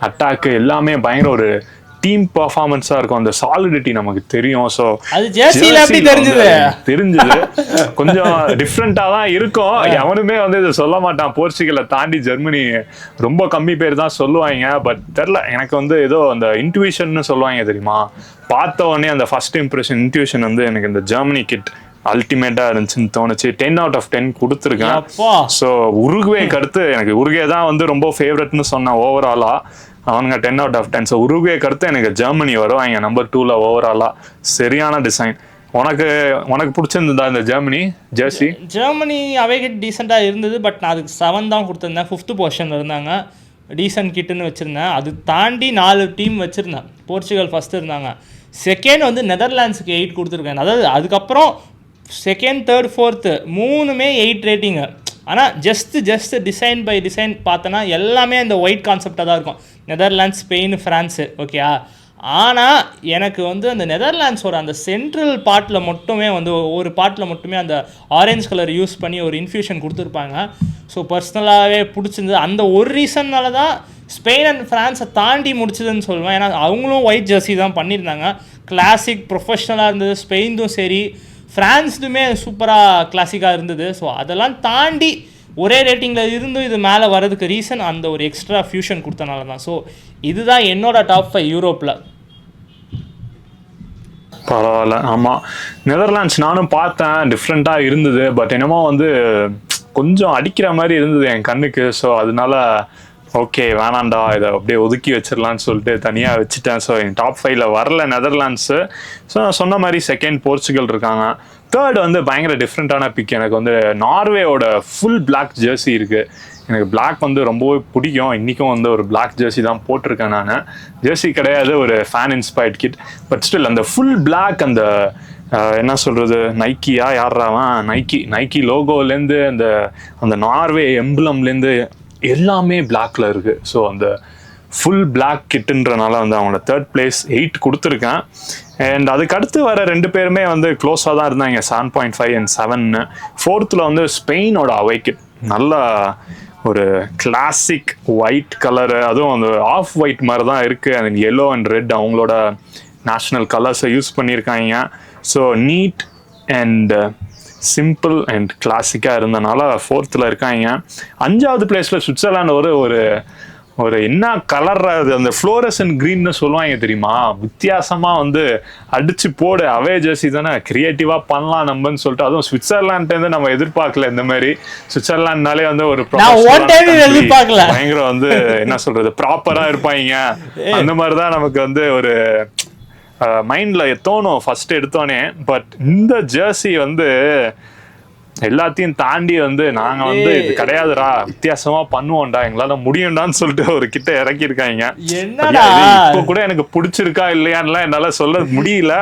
அட்டாக்கு எல்லாமே பயங்கர ஒரு டீம் பர்ஃபார்மன்ஸாக இருக்கும். அந்த சாலிடிட்டி நமக்கு தெரியும். ஸோ அது ஜெர்சில எப்படி தெரிஞ்சது கொஞ்சம் டிஃப்ரெண்ட்டாக தான் இருக்கும். எவனுமே வந்து இதை சொல்ல மாட்டான். போர்ச்சுகலை தாண்டி ஜெர்மனி ரொம்ப கம்மி பேர் தான் சொல்லுவாங்க. பட் தெரில, எனக்கு வந்து ஏதோ அந்த இன்ட்யூஷன்னு சொல்லுவாங்க தெரியுமா, பார்த்த உடனே அந்த ஃபர்ஸ்ட் இம்ப்ரெஷன் இன்ட்யூஷன் வந்து எனக்கு இந்த ஜெர்மனி கிட் அல்டிமேட்டாக இருந்துச்சுன்னு தோணுச்சு. 10 out of 10 கொடுத்துருக்கேன். ஸோ உருகுவேக்கு அடுத்து எனக்கு உருகுவே தான் வந்து ரொம்ப ஃபேவரட்னு சொன்னேன் ஓவராலாக. அவனுங்க 10 out of 10. ஸோ உருகுவேக்கு அடுத்து எனக்கு ஜெர்மனி வருவாங்க நம்பர் 2ல ஓவராலாக. சரியான டிசைன். உனக்கு பிடிச்சிருந்ததா இந்த ஜெர்சி? ஜெர்மனி அவே கிட் டீசெண்டாக இருந்தது. பட் நான் அதுக்கு 7 தான் கொடுத்துருந்தேன். 5th பொசிஷனில் இருந்தாங்க. டீசென்ட் கிட்டுன்னு வச்சுருந்தேன். அது தாண்டி 4 டீம் வச்சுருந்தேன். போர்ச்சுகல் ஃபஸ்ட்டு இருந்தாங்க. செகண்ட் வந்து நெதர்லாண்ட்ஸுக்கு 8 கொடுத்துருக்கேன். அதாவது அதுக்கப்புறம் செகண்ட், தேர்ட், ஃபோர்த்து 3மே 8 ரேட்டிங்கு. ஆனால் ஜஸ்ட் டிசைன் பை டிசைன் பார்த்தோன்னா எல்லாமே அந்த ஒயிட் கான்செப்டாக தான் இருக்கும். Netherlands, Spain, France, okay. ஆனால் எனக்கு வந்து அந்த நெதர்லாண்ட்ஸோட அந்த சென்ட்ரல் பார்ட்டில் மட்டுமே வந்து ஒரு பார்ட்டில் மட்டுமே அந்த ஆரஞ்சு கலர் யூஸ் பண்ணி ஒரு இன்ஃப்யூஷன் கொடுத்துருப்பாங்க. ஸோ பர்சனலாகவே பிடிச்சிருந்தது. அந்த ஒரு ரீசன்னால தான் ஸ்பெயின் அண்ட் ஃப்ரான்ஸை தாண்டி முடிச்சதுன்னு சொல்லுவேன். ஏன்னா அவங்களும் ஒயிட் ஜெர்சி தான் பண்ணியிருந்தாங்க. கிளாசிக் ப்ரொஃபஷ்னலாக இருந்தது. ஸ்பெயினும் சரி, ஃப்ரான்ஸுமே சூப்பராக கிளாசிக்காக இருந்தது. ஸோ அதெல்லாம் தாண்டி ஒரே ரேட்டிங்கில் இருந்து இது மேலே வர்றதுக்கு ரீசன் அந்த ஒரு எக்ஸ்ட்ரா ஃபியூஷன் கொடுத்தனால தான். ஸோ இதுதான் என்னோட டாப் 5 யூரோப்பில். பரவாயில்ல. ஆமாம், நெதர்லாண்ட்ஸ் நானும் பார்த்தேன், டிஃப்ரெண்ட்டாக இருந்தது. பட் என்னமோ வந்து கொஞ்சம் அடிக்கிற மாதிரி இருந்தது என் கண்ணுக்கு. ஸோ அதனால ஓகே வேணாண்டா, இதை அப்படியே ஒதுக்கி வச்சிடலான்னு சொல்லிட்டு தனியாக வச்சுட்டேன். ஸோ என் டாப் 5ல வரல நெதர்லாண்ட்ஸு. ஸோ நான் சொன்ன மாதிரி செகண்ட் போர்ச்சுகல் இருக்காங்க. தேர்ட் வந்து பயங்கர டிஃப்ரெண்ட்டான பிக். எனக்கு வந்து நார்வேயோட ஃபுல் பிளாக் ஜெர்சி இருக்குது. எனக்கு பிளாக் வந்து ரொம்பவே பிடிக்கும். இன்றைக்கும் வந்து ஒரு பிளாக் ஜெர்சி தான் போட்டிருக்கேன் நான். ஜெர்சி கிடையாது, ஒரு fan inspired kit. But still அந்த ஃபுல் பிளாக், அந்த என்ன சொல்கிறது, நைக்கியா யாராவன் நைக்கி லோகோலேருந்து அந்த நார்வே எம்பளம்லேருந்து எல்லாமே பிளாக்ல இருக்கு. ஸோ அந்த ஃபுல் பிளாக் கிட்டுன்றனால வந்து அவங்களோட தேர்ட் பிளேஸ் 8 கொடுத்துருக்கேன். அண்ட் அதுக்கு அடுத்து வர 2 பேருமே வந்து க்ளோஸாக தான் இருந்தாங்க, 7.5 and 7. ஃபோர்த்தில் வந்து ஸ்பெயினோட அவே கிட் நல்ல ஒரு கிளாசிக் ஒயிட் கலரு, அதுவும் அந்த ஆஃப் ஒயிட் மாதிரி தான் இருக்குது. அந்த எல்லோ அண்ட் ரெட் அவங்களோட நேஷ்னல் கலர்ஸை யூஸ் பண்ணியிருக்காங்க. So neat and simple and கிளாசிக்காக இருந்தனால 4th இருக்காங்க. 5வது பிளேஸில் சுவிட்சர்லாந்து ஒரு என்ன கலர், அது அந்த ஃப்ளோரசன் க்ரீன்னு சொல்லுவாங்க தெரியுமா, வித்தியாசமாக வந்து அடிச்சு போடு. அவே ஜெர்சி தானே, கிரியேட்டிவாக பண்ணலாம் நம்மன்னு சொல்லிட்டு, அதுவும் சுவிட்சர்லாண்ட்லேருந்து நம்ம எதிர்பார்க்கல இந்த மாதிரி. சுவிட்சர்லாண்ட்னாலே வந்து ஒரு பயங்கர வந்து என்ன சொல்றது, ப்ராப்பராக இருப்பாங்க. அந்த மாதிரி தான் நமக்கு வந்து ஒரு மைண்டில் தோணும் ஃபர்ஸ்ட் எடுத்தோன்னே. பட் இந்த ஜெர்சி வந்து எல்லாத்தையும் தாண்டி வந்து நாங்கள் வந்து இது கிடையாதுடா, வித்தியாசமா பண்ணுவோம்டா, எங்களால முடியும்டான்னு சொல்லிட்டு ஒரு கிட்ட இறக்கியிருக்காங்க. இப்போ கூட எனக்கு பிடிச்சிருக்கா இல்லையான்லாம் என்னால சொல்ல முடியல.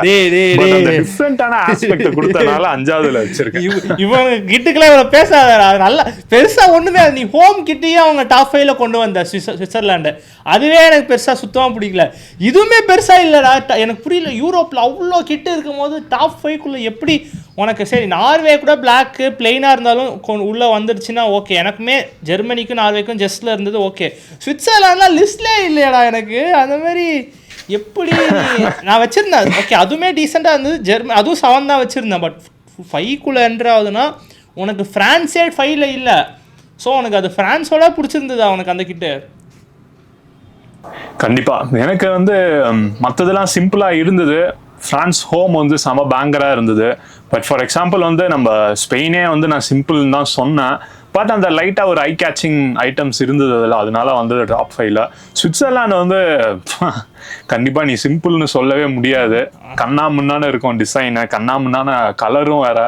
டிஃப்ரெண்டான ஆஸ்பெக்ட் கொடுத்தனால 5வதுல வச்சிருக்கேன். இவங்க கிட்டுக்கெல்லாம் இவ்வளவு பேசாத, நல்லா பெருசா ஒண்ணுமே. நீ ஹோம் கிட்டையும் அவங்க டாப் 5ல கொண்டு வந்த சுவிட்சர்லாண்டு, அதுவே எனக்கு பெருசா சுத்தமா பிடிக்கல. இதுவுமே பெருசா இல்லடா, எனக்கு புரியல. யூரோப்ல அவ்வளோ கிட்ட இருக்கும் போது டாப் 5க்குள்ள எப்படி உனக்கு? சரி, நார்வே கூட பிளாக்கு பிளெயினாக இருந்தாலும் உள்ளே வந்துடுச்சுன்னா ஓகே. எனக்குமே ஜெர்மனிக்கும் நார்வேக்கும் ஜஸ்ட்டில் இருந்தது ஓகே. சுவிட்சர்லாண்ட்லாம் லிஸ்ட்லேயே இல்லையாடா எனக்கு. அந்த மாதிரி எப்படி நான் வச்சுருந்தேன் ஓகே, அதுவுமே டீசெண்டாக இருந்தது. அதுவும் 7 தான் வச்சுருந்தேன். பட் 5க்குள்ளே என்ட்ரு ஆகுதுன்னா உனக்கு ஃப்ரான்ஸே 5ல இல்லை. ஸோ உனக்கு அது ஃப்ரான்ஸோட பிடிச்சிருந்ததா உனக்கு அந்த கிட்டு? கண்டிப்பா எனக்கு வந்து மற்றதெல்லாம் சிம்பிளா இருந்தது. ஃப்ரான்ஸ் ஹோம் வந்து செம பேங்கரா இருந்தது. பட் ஃபார் எக்ஸாம்பிள் வந்து நம்ம ஸ்பெயினே வந்து நான் சிம்பிள்னு தான் சொன்னேன். பட் அந்த லைட்டாக ஒரு ஐ கேச்சிங் ஐட்டம்ஸ் இருந்தது அதில், அதனால வந்து டாப் 5ல. சுவிட்சர்லாந்து வந்து கண்டிப்பாக நீ சிம்பிள்னு சொல்லவே முடியாது. கண்ணா முன்னான்னு இருக்கும் டிசைனு, கண்ணா முன்னான கலரும் வேற.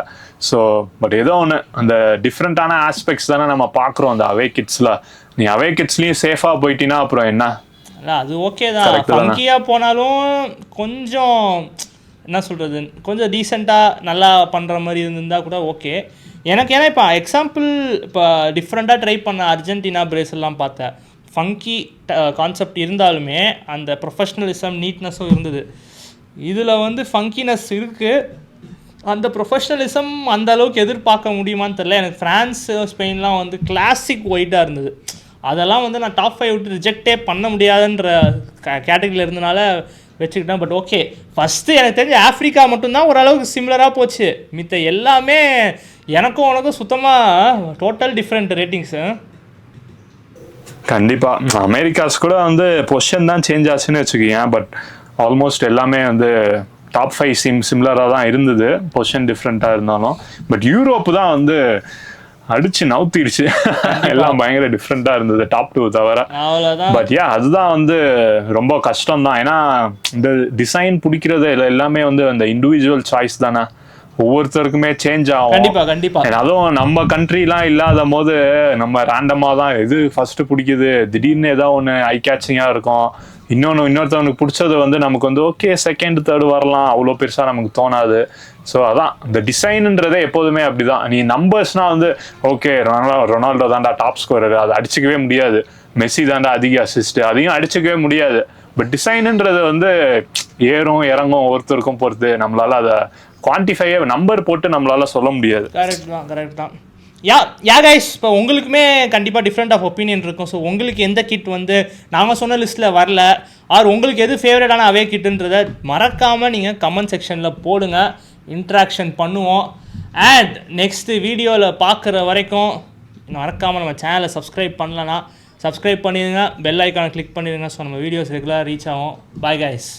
ஸோ பட் ஏதோ ஒன்று அந்த டிஃப்ரெண்ட்டான ஆஸ்பெக்ட்ஸ் தானே நம்ம பார்க்குறோம் அந்த அவே கிட்ஸில். நீ அவே கிட்ஸ்லேயும் சேஃபாக போயிட்டீன்னா அப்புறம் என்ன? இல்லை அது ஓகே தான், ஃபங்கியாக போனாலும் கொஞ்சம் என்ன சொல்கிறது, கொஞ்சம் டீசெண்டாக நல்லா பண்ணுற மாதிரி இருந்திருந்தால் கூட ஓகே எனக்கு. ஏன்னா இப்போ எக்ஸாம்பிள் இப்போ டிஃப்ரெண்ட்டாக ட்ரை பண்ண அர்ஜென்டினா பிரேசில்லாம் பார்த்தேன். ஃபங்கி கான்செப்ட் இருந்தாலுமே அந்த ப்ரொஃபஷ்னலிசம் நீட்னஸும் இருந்தது. இதில் வந்து ஃபங்கினஸ் இருக்குது, அந்த ப்ரொஃபஷ்னலிசம் அந்த அளவுக்கு எதிர்பார்க்க முடியுமான்னு தெரியல. எனக்கு ஃப்ரான்ஸ் ஸ்பெயின்லாம் வந்து கிளாசிக் ஒயிட்டாக இருந்தது. அதெல்லாம் வந்து நான் டாப் 5 விட்டு ரிஜெக்டே பண்ண முடியாதுன்ற கேட்டகரியில் இருந்தனால வச்சுக்கிட்டேன். பட் ஓகே, ஃபஸ்ட்டு எனக்கு தெரிஞ்ச ஆஃப்ரிக்கா மட்டும்தான் ஓரளவுக்கு சிமிலராக போச்சு. மித்த எல்லாமே எனக்கும் உனக்கும் சுத்தமாக டோட்டல் டிஃப்ரெண்ட் ரேட்டிங்ஸு. கண்டிப்பாக அமெரிக்காஸ் கூட வந்து பொசிஷன் தான் சேஞ்ச் ஆச்சுன்னு வச்சுக்கோங்க. பட் ஆல்மோஸ்ட் எல்லாமே வந்து டாப் 5 சிமிலராக தான் இருந்தது, பொசிஷன் டிஃப்ரெண்ட்டாக இருந்தாலும். பட் யூரோப்பு தான் வந்து அடிச்சு நவுத்திடுச்சு. எல்லாம் பயங்கர டிஃப்ரெண்டா இருந்தது டாப் 2 தவிர. பட் அதுதான் வந்து ரொம்ப கஷ்டம் தான். ஏன்னா இந்த டிசைன் பிடிக்கிறது எல்லாமே வந்து அந்த இண்டிவிஜுவல் சாய்ஸ் தானே, ஒவ்வொருத்தருக்குமே சேஞ்ச் ஆகும். கண்டிப்பா கண்டிப்பா. அதுவும் நம்ம கண்ட்ரிலாம் இல்லாத போது நம்ம ரேண்டமா தான் எது ஃபர்ஸ்ட் பிடிக்குது, திடீர்னு ஏதாவது ஒன்று ஐ கேச்சிங்கா இருக்கும். இன்னொருத்தவனுக்கு பிடிச்சது வந்து நமக்கு வந்து ஓகே செகண்ட் தேர்டு வரலாம், அவ்வளோ பெருசாக நமக்கு தோணாது. ஸோ அதான் இந்த டிசைனுன்றதே எப்போதுமே அப்படிதான். நீ நம்பர்ஸ்னா வந்து ஓகே ரொனால்டோ தாண்டா டாப் ஸ்கோரர், அதை அடிச்சுக்கவே முடியாது. மெஸ்ஸி தாண்டா அதிக அசிஸ்ட், அதையும் அடிச்சுக்கவே முடியாது. பட் டிசைனுன்றது வந்து ஏறும் இறங்கும், ஒருத்தருக்கும் பொறுத்து. நம்மளால அதை குவான்டிஃபையே நம்பர் போட்டு நம்மளால சொல்ல முடியாது. கரெக்ட் தான். யா கைஸ், இப்போ உங்களுக்குமே கண்டிப்பாக டிஃப்ரெண்ட் ஆஃப் ஒப்பீனியன் இருக்கும். ஸோ உங்களுக்கு எந்த கிட் வந்து நாங்கள் சொன்ன லிஸ்ட்டில் வரல, ஆர் உங்களுக்கு எது ஃபேவரட்டான அவே கிட்டுன்றதை மறக்காமல் நீங்கள் கமெண்ட் செக்ஷனில் போடுங்க, இன்ட்ராக்ஷன் பண்ணுவோம். அண்ட் நெக்ஸ்ட்டு வீடியோவில் பார்க்குற வரைக்கும் மறக்காமல் நம்ம சேனலை சப்ஸ்கிரைப் பண்ணலன்னா சப்ஸ்கிரைப் பண்ணிடுங்க, பெல் ஐக்கானை கிளிக் பண்ணிடுங்க. ஸோ நம்ம வீடியோஸ் ரெகுலராக ரீச் ஆகும். Bye guys.